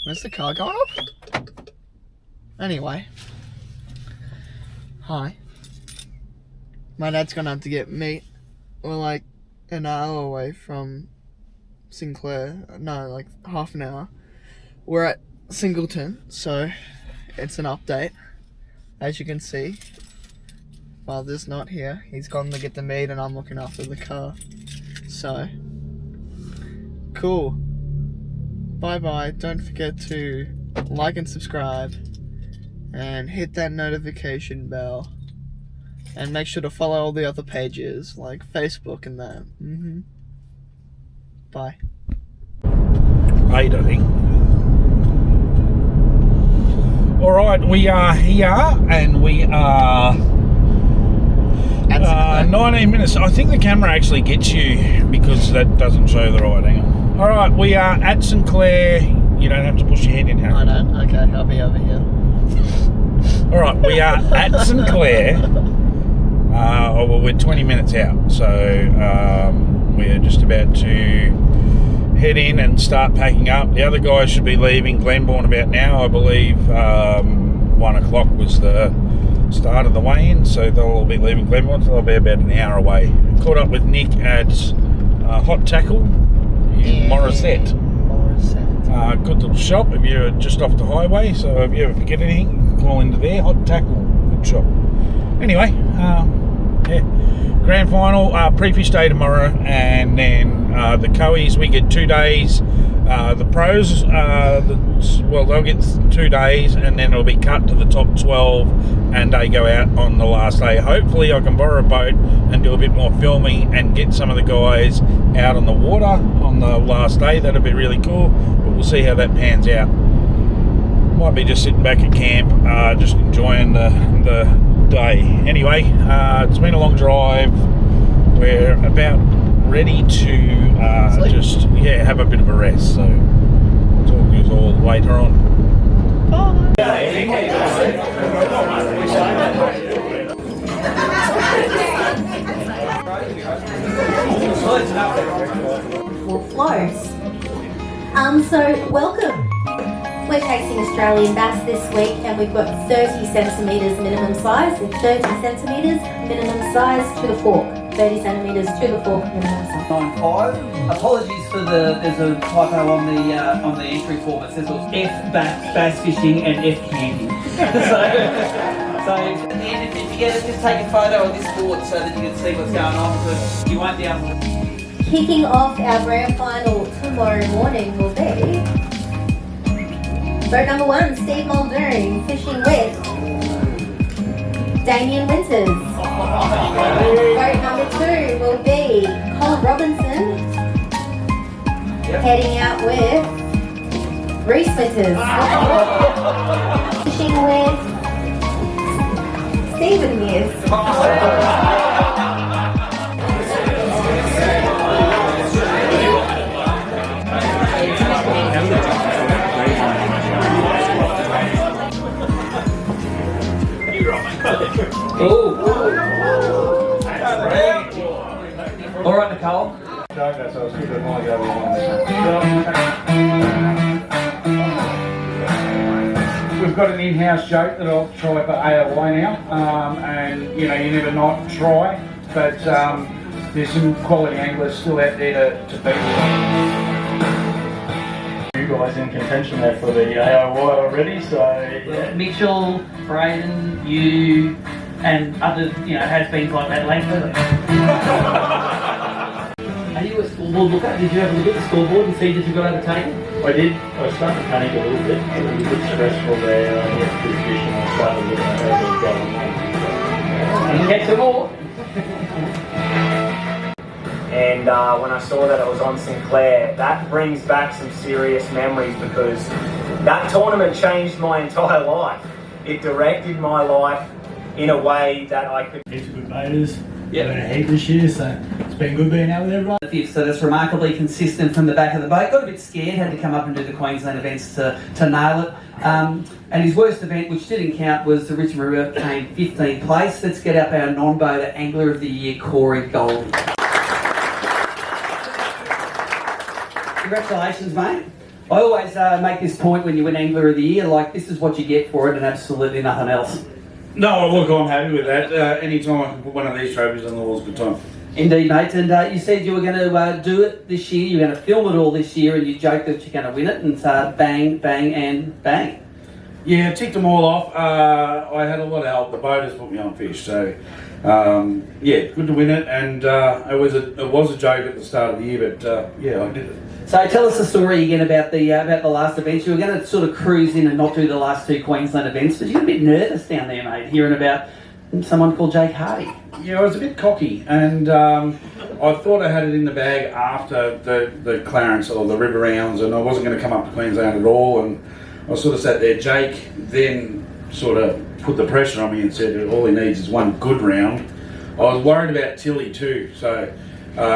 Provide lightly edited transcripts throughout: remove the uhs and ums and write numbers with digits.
Where's the car going off? Anyway. Hi. My dad's gonna have to get meat. We're like an hour away from Sinclair. No, like half an hour. We're at Singleton, so it's an update. As you can see, Father's not here. He's gone to get the meat and I'm looking after the car. So, cool. Bye bye. Don't forget to like and subscribe and hit that notification bell. And make sure to follow all the other pages like Facebook and that. Bye. How you doing? Alright, we are here and we are 19 minutes. I think the camera actually gets you because that doesn't show the right angle. Alright, we are at Sinclair. You don't have to push your head in here. I don't? Okay, I'll be over here. Alright, we are at Sinclair. Well, we're 20 minutes out, so we're just about to head in and start packing up. The other guys should be leaving Glenbourne about now. I believe 1 o'clock was the start of the weigh-in, so they'll all be leaving Glenbourne, so they'll be about an hour away. Caught up with Nick at Hot Tackle in Morisset. Good little shop if you're just off the highway, so if you ever forget anything, call into there. Hot Tackle, good shop. Anyway, yeah, grand final, pre-fish day tomorrow, and then the coeys, we get 2 days. The pros, well, they'll get 2 days, and then it'll be cut to the top 12, and they go out on the last day. Hopefully I can borrow a boat and do a bit more filming and get some of the guys out on the water on the last day. That'll be really cool, but we'll see how that pans out. Might be just sitting back at camp, just enjoying the day. Anyway, it's been a long drive. We're about ready to just have a bit of a rest, so I'll talk to you all later on. Will float. So welcome. We're chasing Australian bass this week, and we've got 30 centimetres minimum size, and 30 centimetres minimum size to the fork. 30 centimetres to the fork minimum size. 9.5. Apologies for there's a typo on the entry form. It says it was F bass fishing and F camping. so at the end, if you get it, just take a photo of this board so that you can see what's going on, because you won't be able to. Kicking off our grand final tomorrow morning will be boat number 1, Steve Muldoon, fishing with Damien Winters. Boat number 2 will be Colin Robinson, heading out with Reese Winters. Fishing with Stephen Mears. All right, Nicole. We've got an in-house joke that I'll try for AOY now, and you know, you never not try, but there's some quality anglers still out there to beat. You guys in contention there for the AOY already, so yeah. Mitchell, Braden, you, and other, has-beens like that Langford. Are you a scoreboard looker? Did you have a look at the scoreboard and see that you got overtaken? I did. I was starting to panic a little bit. It was a bit stressful there. I get to fish and I started looking at how it was going on. And get some more. And when I saw that it was on Sinclair, that brings back some serious memories, because that tournament changed my entire life. It directed my life in a way that I could. Heaps of good motors. Yeah, been a heap this year, so it's been good being out there, right? So that's remarkably consistent from the back of the boat. Got a bit scared, had to come up and do the Queensland events to nail it. And his worst event, which didn't count, was the Richmond River, came 15th place. Let's get up our non-boater Angler of the Year, Corey Goldie. Congratulations, mate. I always make this point when you win Angler of the Year, like this is what you get for it and absolutely nothing else. No, look, I'm happy with that. Anytime I can put one of these trophies on the wall is a good time. Indeed, mate. And you said you were going to do it this year. You're going to film it all this year, and you joked that you're going to win it. And bang, bang, and bang. Yeah, ticked them all off. I had a lot of help. The boaters put me on fish, so yeah, good to win it. And it was a joke at the start of the year, but yeah, I did it. So tell us the story again about the last event. You were going to sort of cruise in and not do the last 2 Queensland events, but you were a bit nervous down there, mate, hearing about someone called Jake Hardy. Yeah, I was a bit cocky, and I thought I had it in the bag after the Clarence or the River Rounds, and I wasn't going to come up to Queensland at all. And I sort of sat there. Jake then sort of put the pressure on me and said all he needs is one good round. I was worried about Tilly too, so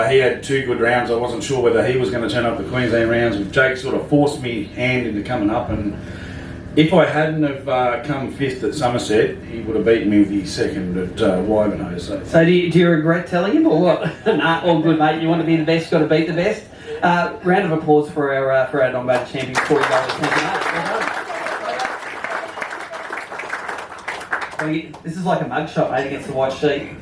he had 2 good rounds. I wasn't sure whether he was going to turn up the Queensland rounds. And Jake sort of forced me hand into coming up, and if I hadn't have come 5th at Somerset, he would have beaten me with his 2nd at Wivenhoe. So do you regret telling him, or what? Nah, all good, mate. You want to be the best, got to beat the best. Round of applause for our non-boater champion, Corey Bowler. Thank you, mate. Well done. This is like a mugshot, mate, against the white sheet.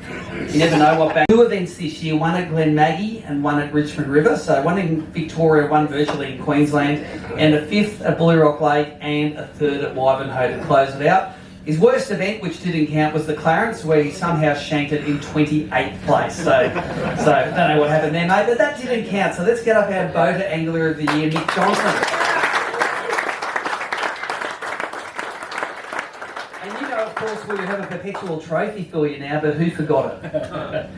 You never know what back. 2 events this year, one at Glenmaggie and one at Richmond River. So one in Victoria, one virtually in Queensland, and a 5th at Blue Rock Lake and a 3rd at Wivenhoe to close it out. His worst event, which didn't count, was the Clarence, where he somehow shanked it in 28th place. So I don't know what happened there, mate, but that didn't count. So let's get up our boater angler of the year, Nick Johnson. Of course, we have a perpetual trophy for you now, but who forgot it?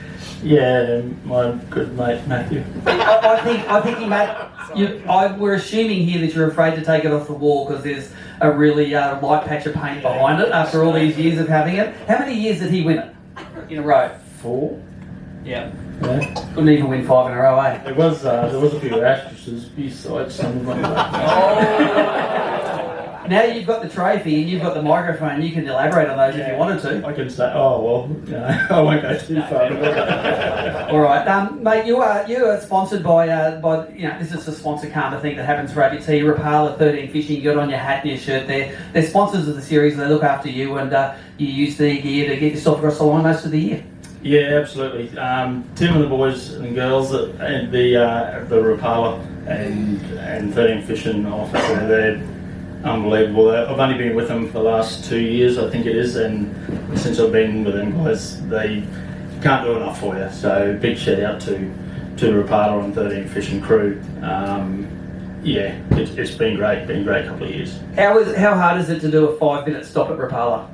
Yeah, my good mate Matthew. I think you, mate. We're assuming here that you're afraid to take it off the wall because there's a really light patch of paint behind it after all these years of having it. How many years did he win it in a row? 4. Yeah. Yeah. Couldn't even win 5 in a row, eh? There was a few asterisks besides some of them. Now you've got the trophy and you've got the microphone, you can elaborate on those if you wanted to. I can say, oh well, you know, I won't go too far. All right, mate. You are sponsored by this is a sponsor karma thing that happens for ABT. Rapala 13 Fishing. You got it on your hat and your shirt there. They're sponsors of the series. They look after you, and you use the gear to get yourself across the line most of the year. Yeah, absolutely. Tim and the boys and girls at the Rapala and 13 Fishing officer, they're unbelievable. I've only been with them for the last 2 years, I think it is, and since I've been with them guys, they can't do enough for you. So big shout out to the Rapala and 13 Fishing crew. Yeah, it's been great. Been a great couple of years. How hard is it to do a 5-minute stop at Rapala?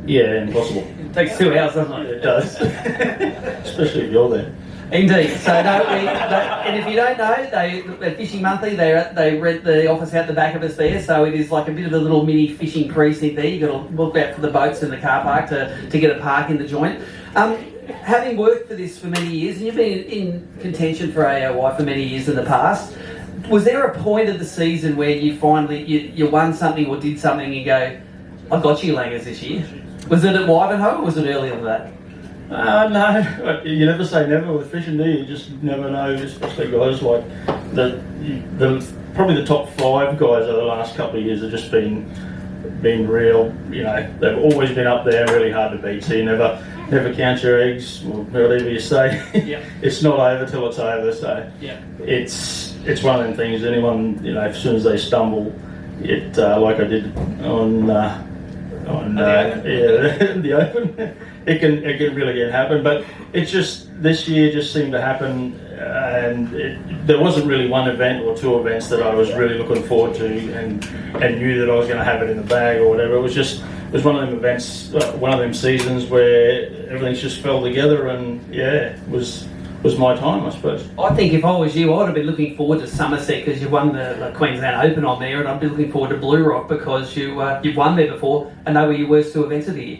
Yeah, impossible. It takes 2 hours, doesn't it? It does, especially if you're there. Indeed. So and if you don't know, at Fishing Monthly, they rent the office out the back of us there. So it is like a bit of a little mini fishing precinct there. You got to look out for the boats in the car park to get a park in the joint. Having worked for this for many years, and you've been in contention for AOY for many years in the past, was there a point of the season where you finally you won something or did something and you go, I got you Langers this year? Was it at Wivenhoe or was it earlier than that? No, you never say never with fishing, do you? You just never know, especially guys like probably the top 5 guys over the last couple of years have just been real, you know, they've always been up there, really hard to beat, so you never count your eggs, or whatever you say. Yep. It's not over till it's over, so yep. It's one of them things, anyone, you know, as soon as they stumble, it like I did on the Open, it can really happen. But it's just this year just seemed to happen, and there wasn't really one event or 2 events that I was really looking forward to and knew that I was going to have it in the bag or whatever. It was one of them events, one of them seasons where everything just fell together, and yeah, it was my time, I suppose. I think if I was you, I'd have been looking forward to Somerset because you won the Queensland Open on there, and I'd be looking forward to Blue Rock because you've won there before, and they were your worst 2 events of the year.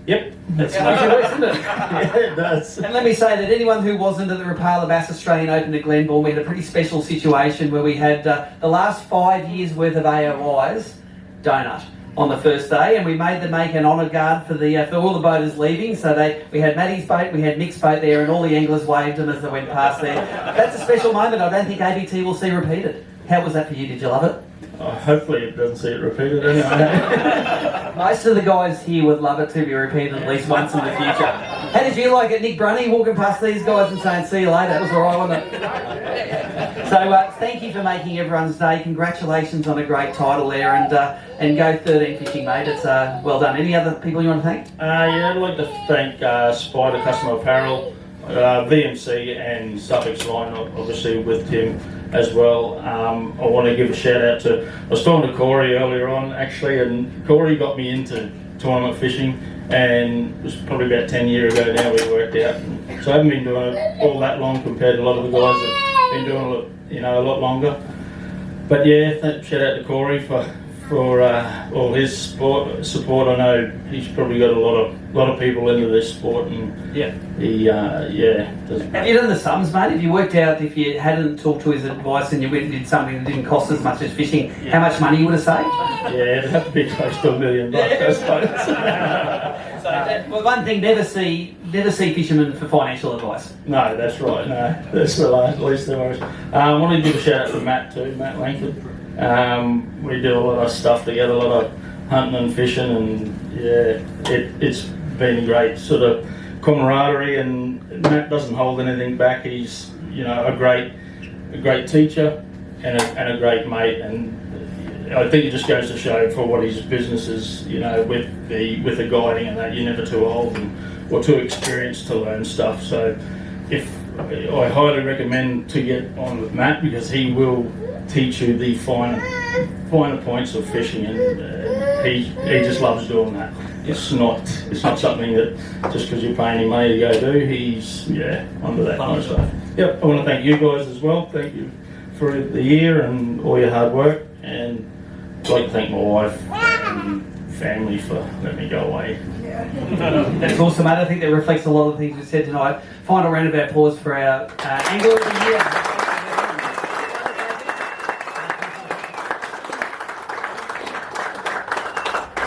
Yep. That's your worst, isn't it? Yeah, it does. And let me say that anyone who wasn't at the Rapala Bass Australian Open at Glenbourne, we had a pretty special situation where we had the last 5 years worth of AOYs donut on the first day, and we made them make an honour guard for all the boaters leaving. So we had Maddie's boat, we had Nick's boat there, and all the anglers waved them as they went past there. That's a special moment I don't think ABT will see repeated. How was that for you? Did you love it? Hopefully it doesn't see it repeated anyway. Most of the guys here would love it to be repeated at least once in the future. How did you like it, Nick Brunny, walking past these guys and saying, see you later? That was all right, wasn't it? So thank you for making everyone's day. Congratulations on a great title there, and go 13 fishing, mate. It's well done. Any other people you want to thank? Yeah, I'd like to thank Spider Custom Apparel, VMC and Suffolk's Line, obviously with Tim as well. I want to give a shout out to, I was talking to Corey earlier on actually, and Corey got me into tournament fishing, and it was probably about 10 years ago now we worked out. And so I haven't been doing it all that long compared to a lot of the guys that have been doing it, a lot longer. But yeah, shout out to Corey for all his support. I know he's probably got a lot of people into this sport, and yeah, he does. Have you done the sums, mate? If you worked out, if you hadn't talked to his advice and you went and did something that didn't cost as much as fishing, how much money you would have saved? Yeah, it'd have to be close to $1 million, I suppose. Well, one thing, never see fishermen for financial advice. No, that's right. No, that's the least of worries. I want to give a shout out to Matt too, Matt Langford. We do a lot of stuff together, a lot of hunting and fishing, and yeah, it's been a great sort of camaraderie. And Matt doesn't hold anything back. He's a great teacher and a great mate. And I think it just goes to show for what his business is, with the guiding and that, you're never too old or too experienced to learn stuff. So I highly recommend to get on with Matt, because he will teach you the finer points of fishing, and he just loves doing that. It's not something that just because you're paying him money to go do. He's onto that kind of stuff. Yep, I want to thank you guys as well. Thank you for the year and all your hard work, and I'd like to thank my wife and family for letting me go away. That's awesome, mate. I think that reflects a lot of the things we said tonight. Final round of applause for our angler of the year.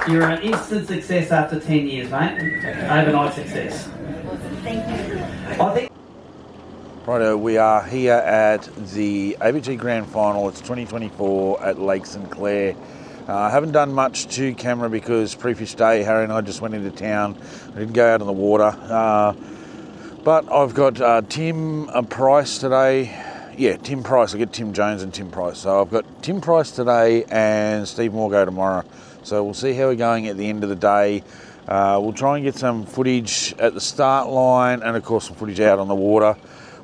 You're an instant success after 10 years, mate. Overnight success. Thank you. I think. Righto, we are here at the ABT Grand Final. It's 2024 at Lake St Clair. I haven't done much to camera because pre-fish day, Harry and I just went into town. I didn't go out on the water. But I've got Tim Price today. Yeah, Tim Price. I get Tim Jones and Tim Price. So I've got Tim Price today and Steve Morgo tomorrow. So we'll see how we're going at the end of the day. We'll try and get some footage at the start line and of course some footage out on the water.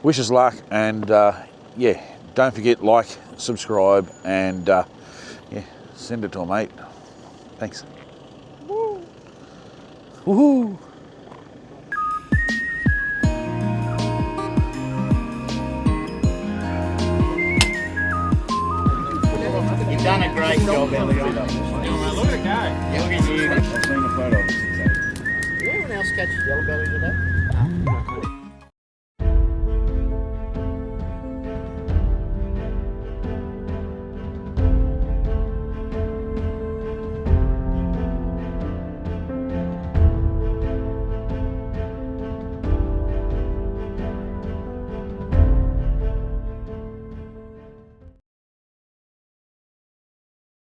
Wish us luck, and don't forget, like, subscribe, and send it to a mate. Thanks. Woo. Woohoo! You've done a great job, Elliot. Look at that. Look at you. I've seen a photo of it. Did anyone else catch yellow belly today?